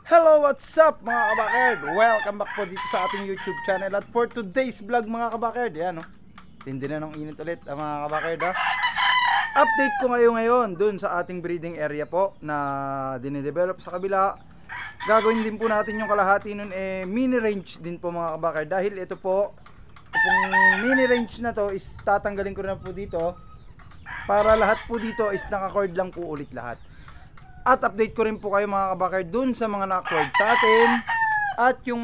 Hello, what's up mga kabakerd? Welcome back po dito sa ating YouTube channel. At for today's vlog mga kabakerd, yan o, tindi na ng init ulit mga kabakerd ha. Update ko ngayon dun sa ating breeding area po na dinidevelop sa kabila. Gagawin din po natin yung kalahati nun mini range din po mga kabakerd. Dahil ito po, itong mini range na to is tatanggalin ko na po dito para lahat po dito is naka-cord lang po ulit lahat. At update ko rin po kayo mga kabakerd dun sa mga naka-cord sa atin at yung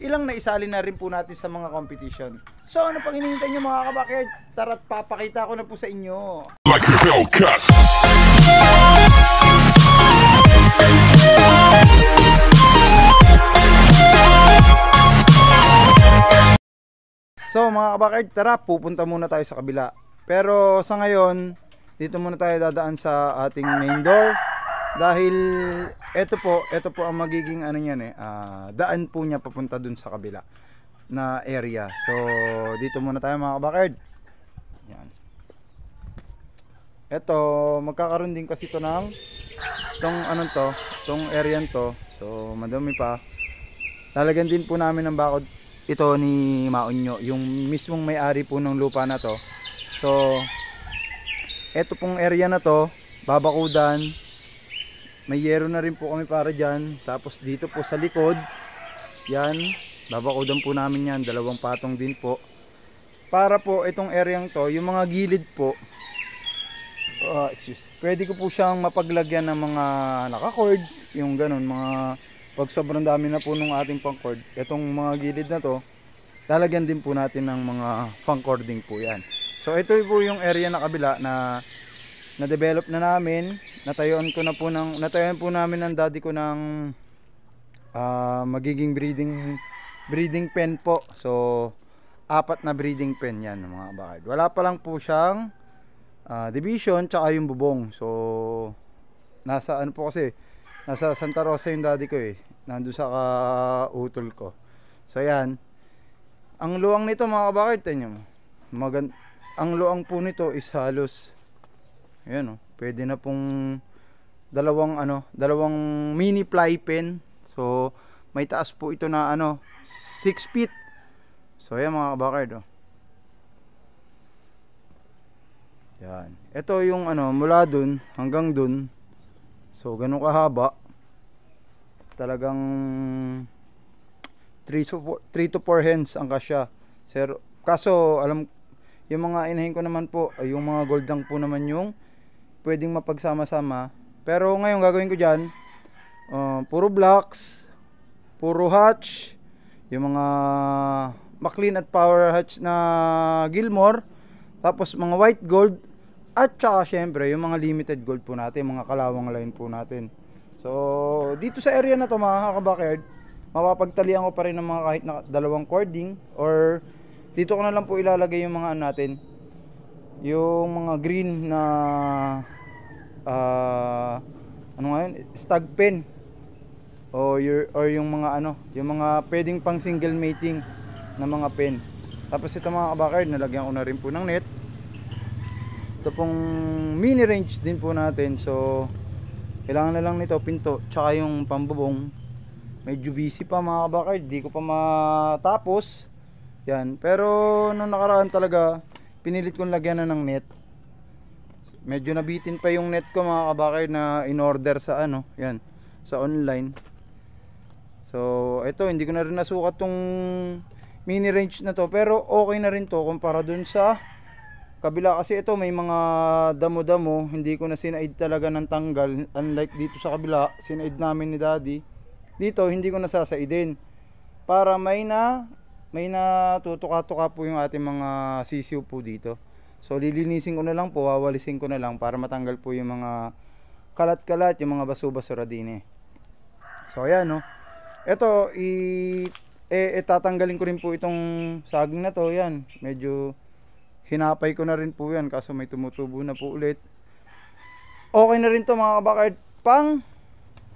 ilang naisali na rin po natin sa mga competition. So ano pang hinihintay nyo mga kabakerd? Tara't papakita ko na po sa inyo. Like a Hellcat! So mga kabakerd, tara pupunta muna tayo sa kabila. Pero sa ngayon, dito muna tayo dadaan sa ating main door. Dahil ito po ang magiging ano niyan daan po niya papunta dun sa kabila na area. So dito muna tayo mga kabakerd. Yan. Ito magkakaroon din kasi ito ng tong area to. So madami pa. Lalagyan din po namin ng bakod ito ni Maunyo, yung mismong may-ari po ng lupa na to. So ito pong area na to, babakudan. May yero na rin po kami para dyan. Tapos dito po sa likod, yan, babakudan po namin yan, 2 patong din po. Para po itong area to, yung mga gilid po, pwede ko po siyang mapaglagyan ng mga naka-cord, yung ganun, mga pag sobrang dami na po nung ating pang-cord. Itong mga gilid na to, lalagyan din po natin ng mga pang-cording po yan. So ito po yung area na kabila na na-develop na namin. Natayuan po namin ng daddy ko ng magiging breeding pen po. So 4 na breeding pen yan mga kabakerd. Wala pa lang po siyang division tsaka yung bubong. So nasa ano po kasi, nasa Santa Rosa yung daddy ko nandun sa utol ko. So yan. Ang luwang nito mga kabakerd, tingnan mo. Ang luwang po nito is halos ayan pwede na pong dalawang mini fly pen. So may taas po ito na 6 feet. So ayan mga kabakerd yan. Ito yung mula dun hanggang dun. So ganun kahaba. Talagang 3 to 4 hands ang kasya. Sir, kaso alam yung mga inahin ko naman po ay yung mga goldang po naman yung pwedeng mapagsama-sama. Pero ngayon gagawin ko dyan puro blocks, puro hatch, yung mga McLean at Power hatch na Gilmore, tapos mga white gold, at saka syempre yung mga limited gold po natin, mga kalawang line po natin. So dito sa area na to mga kabakerd, mapapagtalian ko pa rin ng mga kahit na 2 cording, or dito ko na lang po ilalagay yung mga natin, yung mga green na stag pen or yung mga yung mga pwedeng pang single mating na mga pen. Tapos ito mga kabakerd, nalagyan ko na rin po ng net. Ito pong mini range din po natin. So kailangan na lang nito pinto tsaka yung pambubong. Medyo busy pa mga kabakerd, di ko pa matapos yan. Pero nung nakaraan talaga pinilit kong lagyan na ng net. Medyo nabitin pa yung net ko mga kabakerd na in order sa yan, sa online. So ito hindi ko na rin nasukat tong mini range na to, pero okay na rin to kumpara dun sa kabila. Kasi ito may mga damo-damo, hindi ko na sinaid talaga ng tanggal. Unlike dito sa kabila, sinaid namin ni daddy. Dito hindi ko nasasaidin para may natutuka-tuka po yung ating mga sisiw po dito. So lilinisin ko na lang po, wawalisin ko na lang para matanggal po yung mga kalat-kalat, yung mga baso-basura din So ayan ito tatanggalin ko rin po itong saging na to. Yan, medyo hinapay ko na rin po yan kaso may tumutubo na po ulit. Okay na rin to mga kabakerd, pang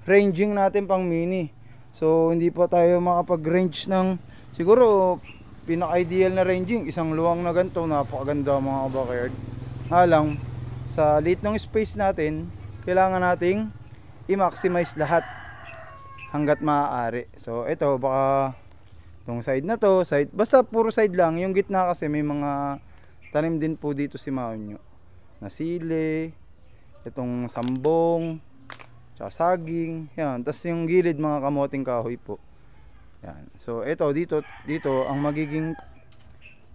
ranging natin, pang mini. So hindi pa tayo makapag-range ng, siguro pinaka-ideal na ranging, isang luwang na ganito, napakaganda mga kabakerd. Lang sa liit ng space natin, kailangan nating i-maximize lahat hanggat maaari. So ito baka itong side na to, basta puro side lang. Yung gitna kasi may mga tanim din po dito si Maunyo na sili, itong sambong, tsaka saging, yan. Tapos yung gilid mga kamoting kahoy po. Yan. So ito dito ang magiging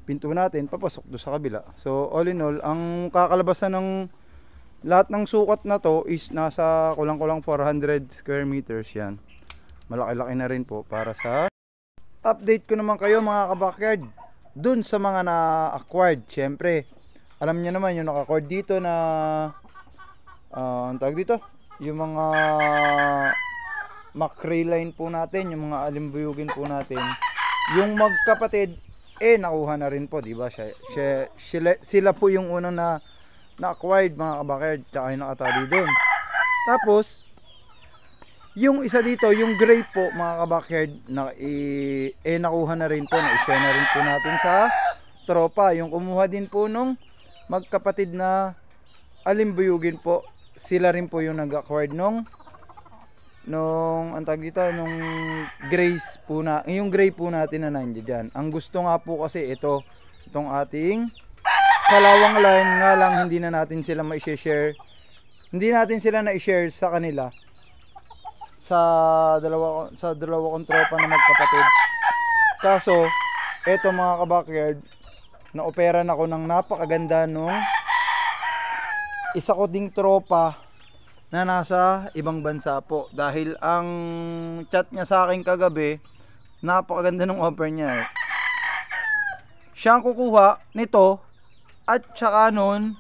pinto natin papasok do sa kabila. So all in all, ang kakalabasan ng lahat ng sukat na to is nasa kulang-kulang 400 square meters yan. Malaki-laki na rin po para sa update ko naman kayo mga kabakyard dun sa mga na-acquired. Syempre, alam niyo naman yung naka-acquired dito na ang tawag dito, yung mga macrayline po natin, yung mga alimbuyugin po natin. Yung magkapatid, nakuha na rin po, di ba? Sila po yung unang na-acquired mga kabakyard, tsaka yung nakatali dun. Tapos, yung isa dito, yung gray po mga kabakyard, nakuha na rin po, na-share na rin po natin sa tropa. Yung kumuha din po nung magkapatid na alimbuyugin po, sila rin po yung nag-acquired nung antag dito, nung grays po na, yung gray po natin na nandiyan dyan. Ang gusto nga po kasi itong ating kalawang line nga lang, hindi na natin sila ma-share. Hindi natin sila na-share sa kanila. Sa dalawa kong tropa na magkapatid. Kaso eto mga kabakyard, na-operan ako ng napakaganda nung isa ko ding tropa na nasa ibang bansa po. Dahil ang chat niya sa akin kagabi, napakaganda nung offer niya. Siya ang kukuha nito at saka nung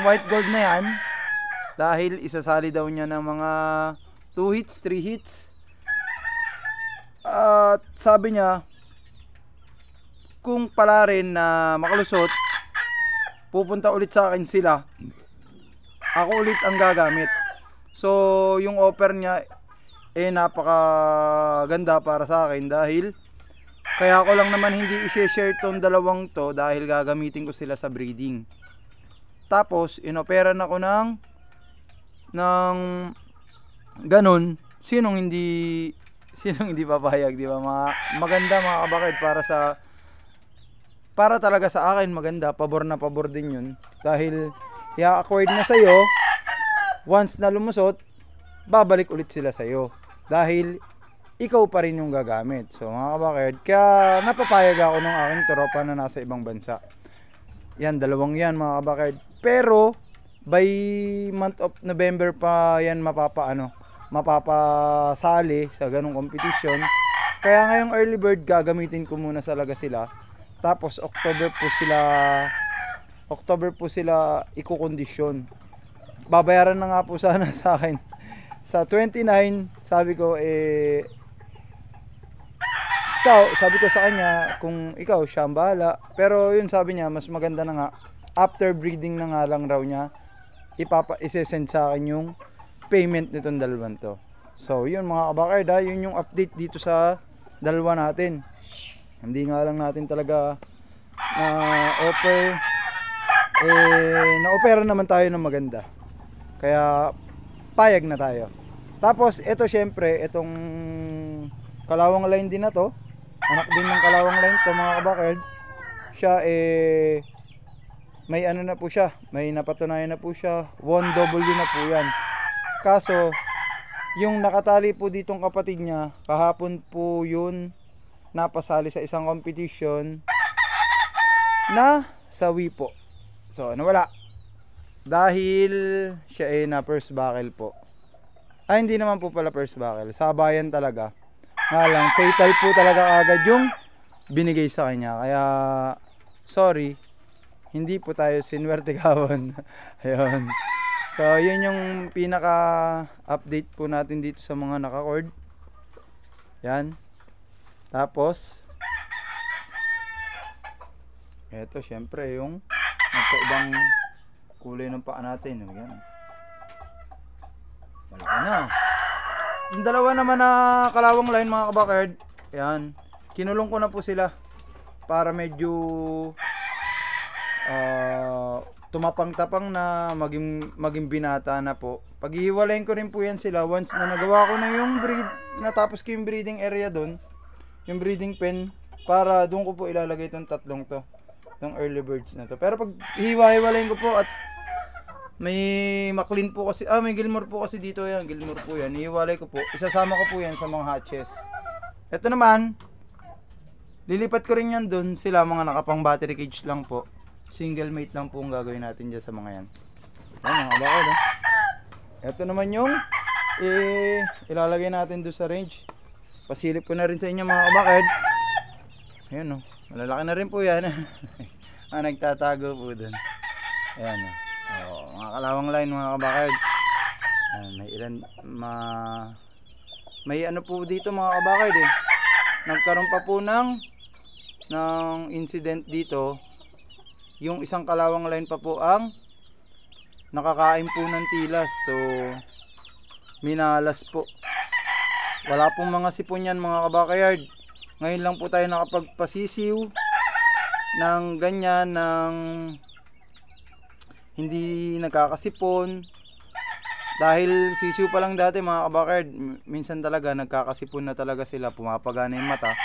white gold na yan, dahil isasali daw niya ng mga 2 hits, 3 hits. At sabi niya, kung pala rin na makalusot, pupunta ulit sa akin sila. Ako ulit ang gagamit. So, yung offer niya napakaganda para sa akin dahil kaya ko lang naman hindi i-share tong dalawang to dahil gagamitin ko sila sa breeding. Tapos, inoperan ako ng ganun, sinong hindi papayag, di ba? Maganda mga kabakid para talaga sa akin maganda, pabor na pabor din yun. Dahil i-acquired na sa'yo, once na lumusot, babalik ulit sila sa'yo. Dahil ikaw pa rin yung gagamit. So mga kabakid, kaya napapayag ako ng aking tropa na nasa ibang bansa. Yan, dalawang yan mga kabakid. Pero, by month of November pa yan mapapasali sa ganong competition. Kaya ngayong early bird gagamitin ko muna talaga sila. Tapos October po sila ikukondisyon. Babayaran na nga po sana sa akin. Sa 29, sabi ko sabi ko sa kanya kung ikaw siya ang bahala. Pero yun sabi niya mas maganda na nga after breeding na nga lang raw niya isesend sa akin yung payment nitong dalawang to. So yun mga kabakard, yun yung update dito sa dalawa natin. Hindi nga lang natin talaga na offer na-opera naman tayo ng maganda. Kaya payag na tayo. Tapos ito syempre, itong kalawang line din na to. Anak din ng kalawang line to mga kabakard. Siya may ano na po siya, may napatunayan na po siya, 1W na po yan. Kaso, yung nakatali po ditong kapatid niya, kahapon po yun napasali sa isang competition na sawi po. So, nawala. Dahil siya na first buckle po. Hindi naman po pala first buckle, sabayan talaga. Nga lang, fatal po talaga agad yung binigay sa kanya. Kaya, sorry. Hindi po tayo sinwerte kahapon. Ayun. So, yun yung pinaka-update po natin dito sa mga naka-cord. Yan. Tapos, eto, syempre, yung magkaibang kulay ng paa natin. Yan. Malaki na. Yung dalawa naman na kalawang line, mga kabakard. Yan. Kinulong ko na po sila para medyo tumapang-tapang na maging binata na po. Paghihiwalayin ko rin po yan sila once na nagawa ko na yung breed natapos ko yung breeding area doon, yung breeding pen, para doon ko po ilalagay itong tatlong to, yung early birds na to. Pero pag hiwa-hiwalayin ko po at may McLean po kasi, may Gilmore po kasi dito yan, Gilmore po yan, hihiwalay ko po, isasama ko po yan sa mga hatches. Ito naman, lilipat ko rin yan doon, sila mga nakapang battery cage lang po, single mate lang po ang gagawin natin dyan sa mga yan. Ayan mga kabakard, ito naman yung ilalagay natin doon sa range. Pasilip ko na rin sa inyo mga kabakard. Ayan malalaki na rin po yan. Nagtatago po doon. Ayan mga kalawang line mga kabakard. Ayan, may ilan may ano po dito mga kabakard nagkaroon pa po ng incident dito. Yung isang kalawang line pa po ang nakakain po ng tilas, so minalas po. Wala pong mga sipon yan mga kabakard. Ngayon lang po tayo nakapagpasisiw ng ganyan, ng hindi nagkakasipon. Dahil sisiw pa lang dati mga kabakard, minsan talaga nagkakasipon na talaga sila, pumapagana yung mata.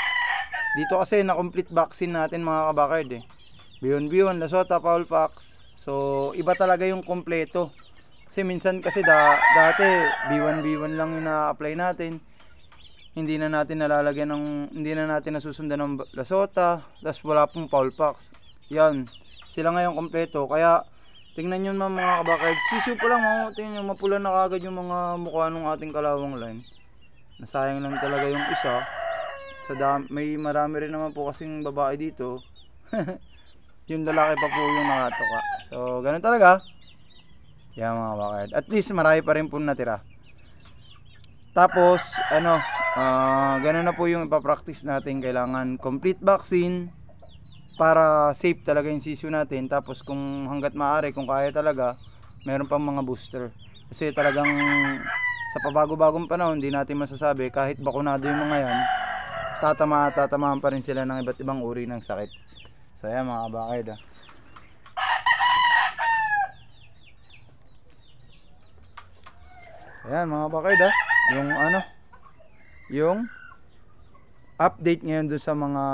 Dito kasi na complete vaccine natin mga kabakard Biyon, Lasota, Fowl Fox. So iba talaga yung kompleto. Kasi minsan kasi dati B1 lang yung na-apply natin. Hindi na natin nasusundan ng Lasota, tapos wala pong Fowl Fox. Yan, sila ngayon kompleto. Kaya tingnan nyo mga kabakard, sisiw pa lang tingnan nyo, mapula na kagad yung mga mukha ng ating kalawang line. Nasayang lang talaga yung isa. May marami rin naman po kasing babae dito. Yung lalaki pa po yung nakatoka. So ganun talaga. Yan mga kabakard, at least marami pa rin po natira. Tapos ganun na po yung ipapractice natin. Kailangan complete vaccine para safe talaga yung sisiw natin. Tapos kung hanggat maaari, kung kaya talaga, meron pang mga booster. Kasi talagang sa pabago-bagong panahon, hindi natin masasabi, kahit bakunado yung mga yan, tatamaan pa rin sila ng iba't ibang uri ng sakit. So yan mga kabakard Ayan mga kabakard yung update ngayon doon sa mga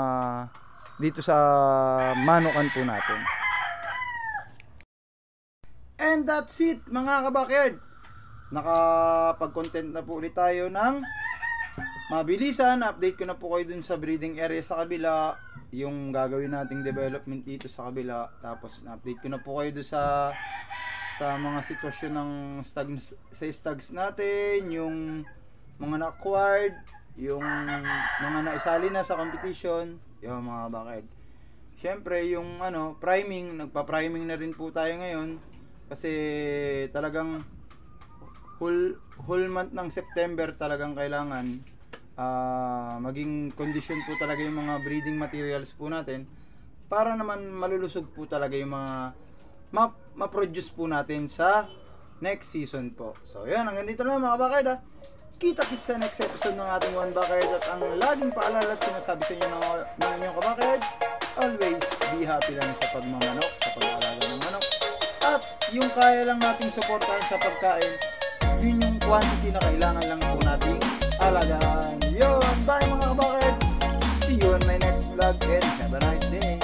dito sa manukan po natin. And that's it mga kabakard. Nakapag-content na po ulit tayo ng mabilisan. Update ko na po kayo dun sa breeding area sa kabila, yung gagawin nating development dito sa kabila. Tapos na-update ko na po kayo dun sa mga sitwasyon ng stags natin, yung mga na-acquired, yung mga naisali na sa competition, yung mga bakard. Syempre yung priming, nagpa-priming na rin po tayo ngayon kasi talagang whole month ng September talagang kailangan maging condition po talaga yung mga breeding materials po natin para naman malulusog po talaga yung mga ma-produce po natin sa next season po. So yan, hanggang dito na mga bakard Kita-kits sa next episode ng ating One Bakard. At ang laging paalala at sinasabi sa inyo ng inyong kabakard, always be happy lang sa pagmamanok, sa pag-aalaga ng manok. At yung kaya lang nating suportahan sa pagkain, yun yung quantity na kailangan lang po nating alagaan. Yun, bye mga kabakard! See you on my next vlog and have a nice day!